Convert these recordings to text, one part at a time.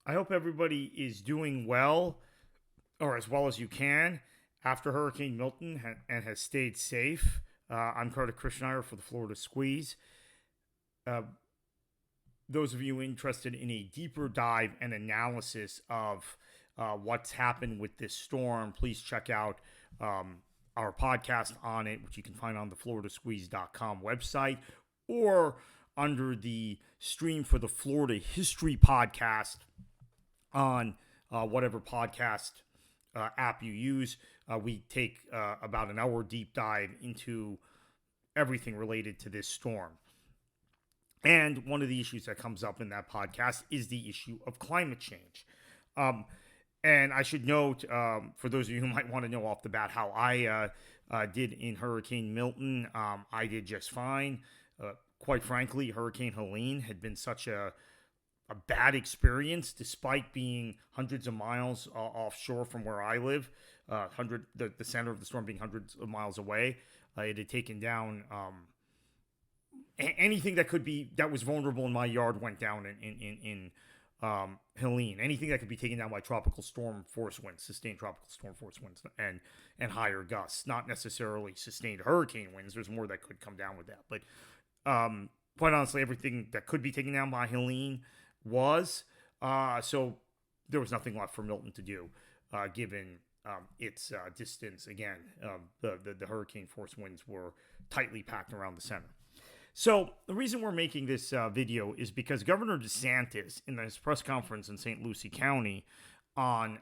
I hope everybody is doing well, or as well as you can, after Hurricane Milton and has stayed safe. I'm Carter Krishnaiyer for the Florida Squeeze. Uh, those of you interested in a deeper dive and analysis of what's happened with this storm, please check out our podcast on it, which you can find on the floridasqueeze.com website or under the stream for the Florida History Podcast on whatever podcast app you use. We take about an hour deep dive into everything related to this storm. And one of the issues that comes up in that podcast is the issue of climate change. And I should note, for those of you who might want to know off the bat how I did in Hurricane Milton, I did just fine. Quite frankly, Hurricane Helene had been such a bad experience, despite being hundreds of miles offshore from where I live. The center of the storm being hundreds of miles away. It had taken down anything that was vulnerable in my yard went down in Helene. Anything that could be taken down by tropical storm force winds, sustained tropical storm force winds, and higher gusts. Not necessarily sustained hurricane winds. There's more that could come down with that. But quite honestly, everything that could be taken down by Helene was. So there was nothing left for Milton to do, given its distance. Again, the hurricane force winds were tightly packed around the center. So the reason we're making this video is because Governor DeSantis, in his press conference in St. Lucie County on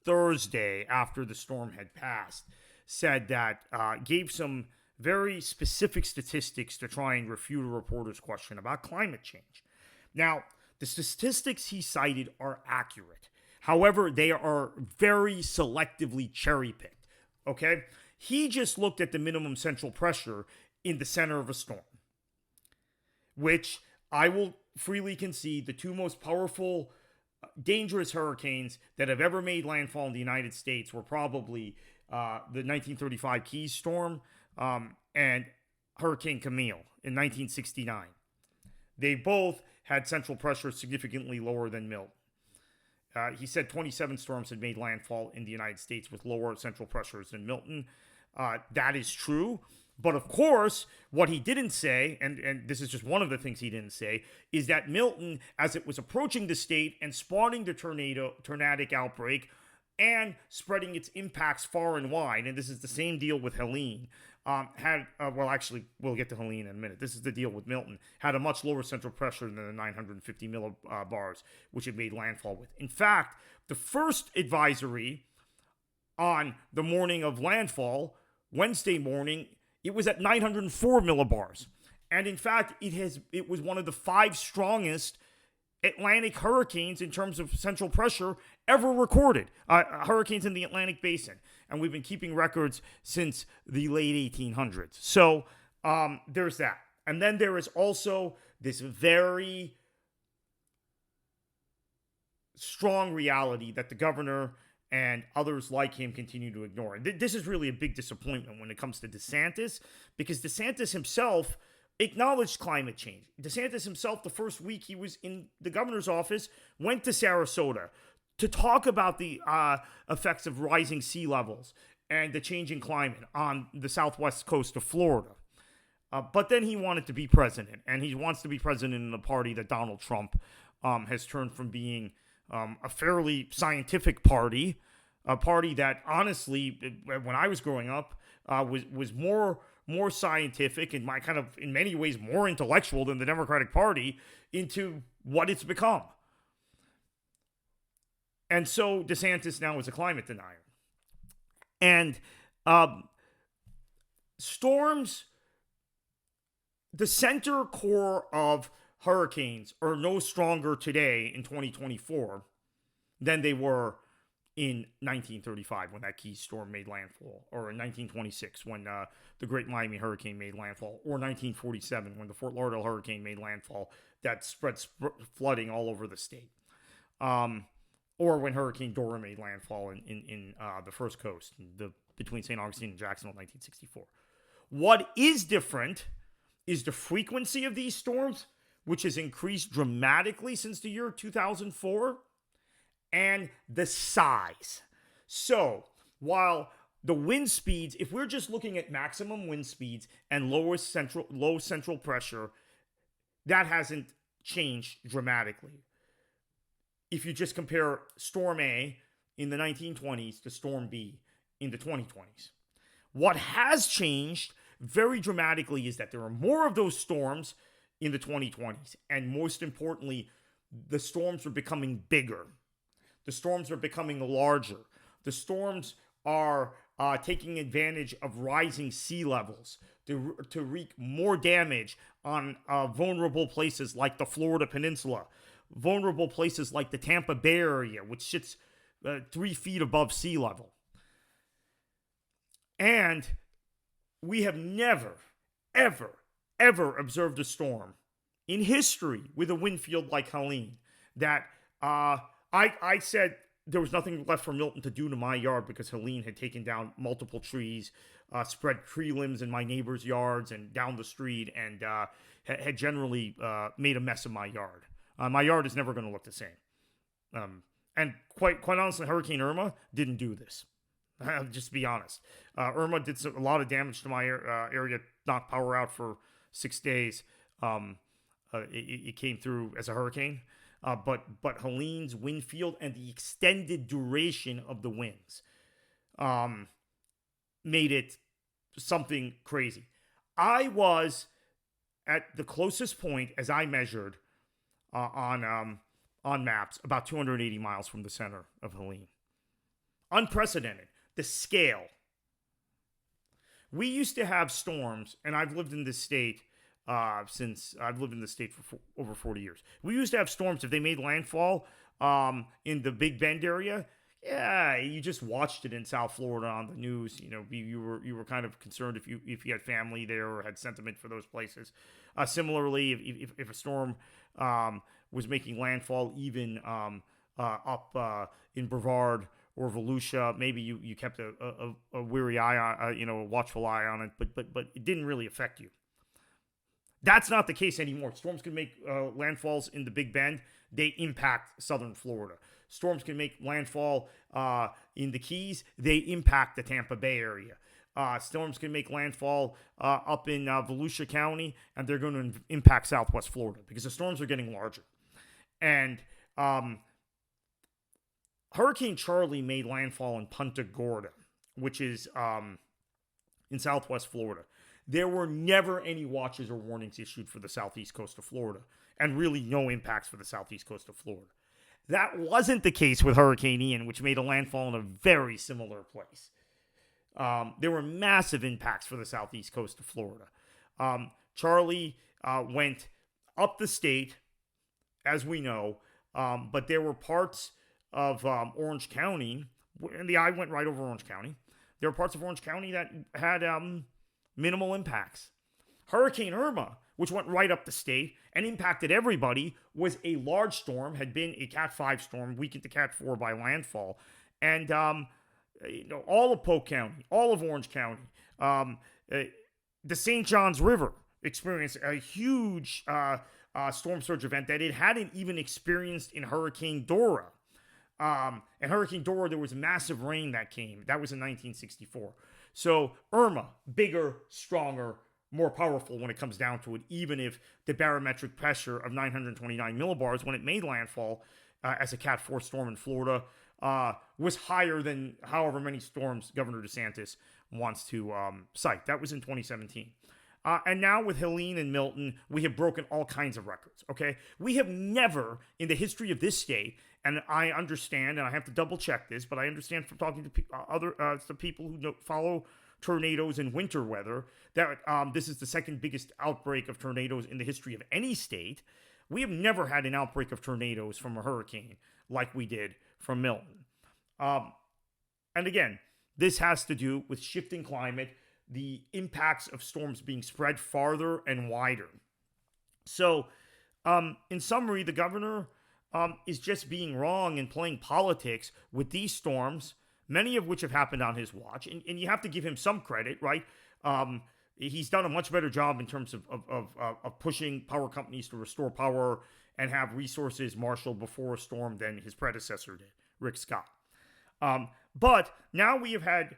Thursday after the storm had passed, said that gave some very specific statistics to try and refute a reporter's question about climate change. Now, the statistics he cited are accurate. However, they are very selectively cherry-picked, okay? He just looked at the minimum central pressure in the center of a storm, which I will freely concede the two most powerful, dangerous hurricanes that have ever made landfall in the United States were probably the 1935 Keys storm and Hurricane Camille in 1969. They both had central pressure significantly lower than Milton. He said 27 storms had made landfall in the United States with lower central pressures than Milton. That is true. But of course, what he didn't say, and this is just one of the things he didn't say, is that Milton, as it was approaching the state and spawning the tornadic outbreak and spreading its impacts far and wide, and this is the same deal with Helene, actually, we'll get to Helene in a minute. This is the deal with Milton, had a much lower central pressure than the 950 millibars, which it made landfall with. In fact, the first advisory on the morning of landfall, Wednesday morning, it was at 904 millibars. And in fact, it was one of the 5 strongest Atlantic hurricanes in terms of central pressure ever recorded. Hurricanes in the Atlantic Basin. And we've been keeping records since the late 1800s. So there's that. And then there is also this very strong reality that the governor and others like him continue to ignore. This is really a big disappointment when it comes to DeSantis, because DeSantis himself acknowledged climate change. DeSantis himself, the first week he was in the governor's office, went to Sarasota to talk about the effects of rising sea levels and the changing climate on the southwest coast of Florida. But then he wanted to be president, and he wants to be president in a party that Donald Trump has turned from being a fairly scientific party, a party that honestly, when I was growing up, was more scientific and in many ways more intellectual than the Democratic Party, into what it's become. And so DeSantis now is a climate denier. And storms, the center core of hurricanes are no stronger today in 2024 than they were in 1935 when that Keys storm made landfall, or in 1926 when the Great Miami Hurricane made landfall, or 1947 when the Fort Lauderdale Hurricane made landfall that spread flooding all over the state, or when Hurricane Dora made landfall in the First Coast, between St. Augustine and Jacksonville in 1964. What is different is the frequency of these storms, which has increased dramatically since the year 2004, and the size. So while the wind speeds, if we're just looking at maximum wind speeds and low central pressure, that hasn't changed dramatically. If you just compare Storm A in the 1920s to Storm B in the 2020s. What has changed very dramatically is that there are more of those storms in the 2020s. And most importantly, the storms are becoming bigger. The storms are becoming larger. The storms are taking advantage of rising sea levels to wreak more damage on vulnerable places like the Florida Peninsula, vulnerable places like the Tampa Bay area, which sits 3 feet above sea level. And we have never, ever, ever observed a storm in history with a wind field like Helene that I said there was nothing left for Milton to do to my yard because Helene had taken down multiple trees, spread tree limbs in my neighbors' yards and down the street, and had generally made a mess of my yard. My yard is never going to look the same. And quite honestly, Hurricane Irma didn't do this. Just to be honest. Irma did a lot of damage to my area, knocked power out for 6 days. It came through as a hurricane. But Helene's wind field and the extended duration of the winds made it something crazy. I was at the closest point, as I measured on maps, about 280 miles from the center of Helene. Unprecedented. The scale. We used to have storms, and I've lived in this state since I've lived in the state for over 40 years. We used to have storms if they made landfall in the Big Bend area. Yeah, you just watched it in South Florida on the news. You know, you were kind of concerned if you had family there or had sentiment for those places. Similarly, if a storm was making landfall even up in Brevard or Volusia, maybe you kept a weary eye on, a watchful eye on it, but it didn't really affect you. That's not the case anymore. Storms can make landfalls in the Big Bend. They impact southern Florida. Storms can make landfall in the Keys. They impact the Tampa Bay area. Storms can make landfall up in Volusia County, and they're going to impact southwest Florida because the storms are getting larger. And Hurricane Charlie made landfall in Punta Gorda, which is in southwest Florida. There were never any watches or warnings issued for the southeast coast of Florida, and really no impacts for the southeast coast of Florida. That wasn't the case with Hurricane Ian, which made a landfall in a very similar place. There were massive impacts for the southeast coast of Florida. Charlie went up the state, as we know, but there were parts of Orange County, and the eye went right over Orange County. There were parts of Orange County that had minimal impacts. Hurricane Irma, which went right up the state and impacted everybody, was a large storm, had been a Cat 5 storm, weakened to Cat 4 by landfall. And all of Polk County, all of Orange County, the St. Johns River experienced a huge storm surge event that it hadn't even experienced in Hurricane Dora. And Hurricane Dora, there was massive rain that came. That was in 1964. So Irma, bigger, stronger, more powerful when it comes down to it, even if the barometric pressure of 929 millibars when it made landfall as a Cat 4 storm in Florida was higher than however many storms Governor DeSantis wants to cite. That was in 2017. And now with Helene and Milton, we have broken all kinds of records, okay? We have never, in the history of this state, and I understand, and I have to double check this, but I understand from talking to some people who follow tornadoes and winter weather, that this is the second biggest outbreak of tornadoes in the history of any state. We have never had an outbreak of tornadoes from a hurricane like we did from Milton. And again, this has to do with shifting climate, the impacts of storms being spread farther and wider. So, in summary, the governor is just being wrong and playing politics with these storms, many of which have happened on his watch. And you have to give him some credit, right? He's done a much better job in terms of pushing power companies to restore power and have resources marshaled before a storm than his predecessor did, Rick Scott. But now we have had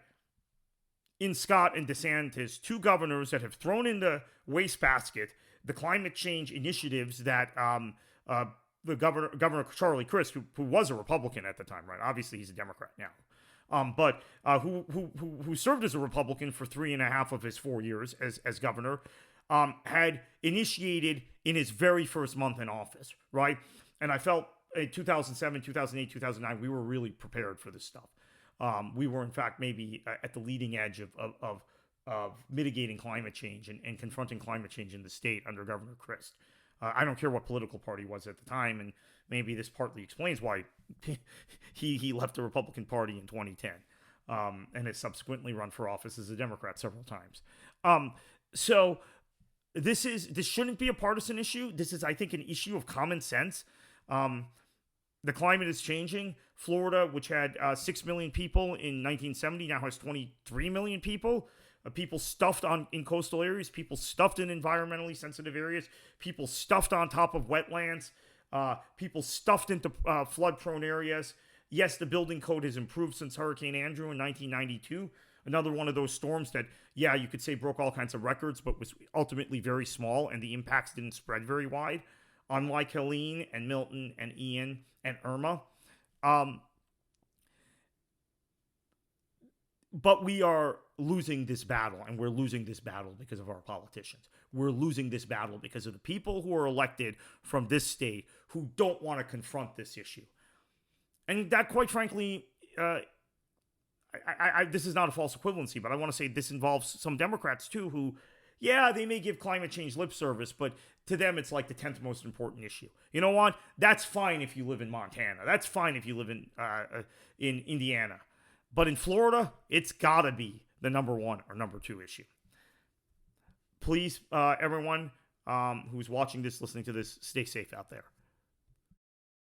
in Scott and DeSantis 2 governors that have thrown in the wastebasket the climate change initiatives that the Governor Charlie Crist, who was a Republican at the time, right? Obviously, he's a Democrat now. But who served as a Republican for 3.5 of his 4 years as governor, had initiated in his very first month in office, right? And I felt in 2007, 2008, 2009, we were really prepared for this stuff. We were, in fact, maybe at the leading edge of mitigating climate change and confronting climate change in the state under Governor Crist. I don't care what political party he was at the time, and maybe this partly explains why he left the Republican Party in 2010 and has subsequently run for office as a Democrat several times. So this shouldn't be a partisan issue. This is, I think, an issue of common sense. The climate is changing. Florida, which had 6 million people in 1970, now has 23 million people. People stuffed in coastal areas, people stuffed in environmentally sensitive areas, people stuffed on top of wetlands, people stuffed into flood-prone areas. Yes, the building code has improved since Hurricane Andrew in 1992. Another one of those storms that, yeah, you could say broke all kinds of records, but was ultimately very small, and the impacts didn't spread very wide, unlike Helene and Milton and Ian and Irma. But we are losing this battle, and we're losing this battle because of our politicians. We're losing this battle because of the people who are elected from this state who don't want to confront this issue. And that, quite frankly, this is not a false equivalency, but I want to say this involves some Democrats, too, who, yeah, they may give climate change lip service, but to them, it's like the 10th most important issue. You know what? That's fine if you live in Montana. That's fine if you live in Indiana. But in Florida, it's got to be the number 1 or number 2 issue. Please, everyone who's watching this, listening to this, stay safe out there.